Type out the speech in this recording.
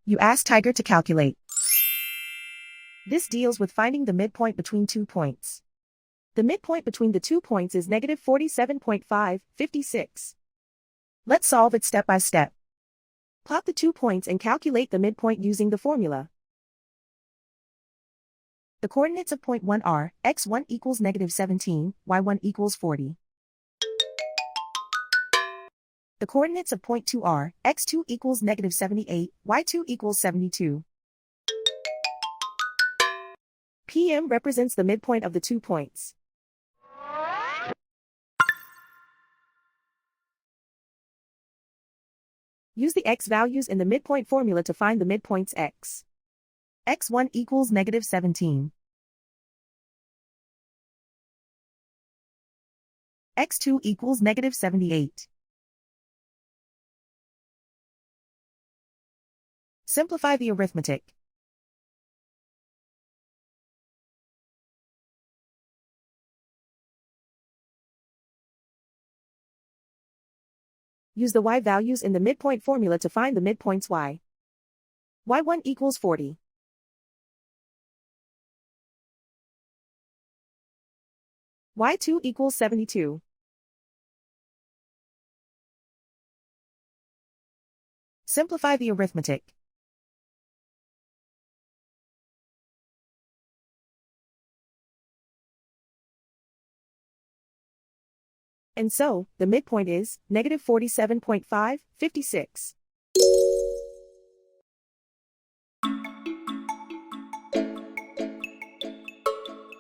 You ask Tiger to calculate. This deals with finding the midpoint between 2 points. The midpoint between the 2 points is negative 47.556. Let's solve it step by step. Plot the 2 points and calculate the midpoint using the formula. The coordinates of point 1 are, x1 equals negative 17, y1 equals 40. The coordinates of point 2 are, x2 equals negative 78, y2 equals 72. PM represents the midpoint of the 2 points. Use the x values in the midpoint formula to find the midpoints x. x1 equals negative 17. x2 equals negative 78. Simplify the arithmetic. Use the y values in the midpoint formula to find the midpoints y. y1 equals 40. y2 equals 72. Simplify the arithmetic. And so, the midpoint is negative 47.556.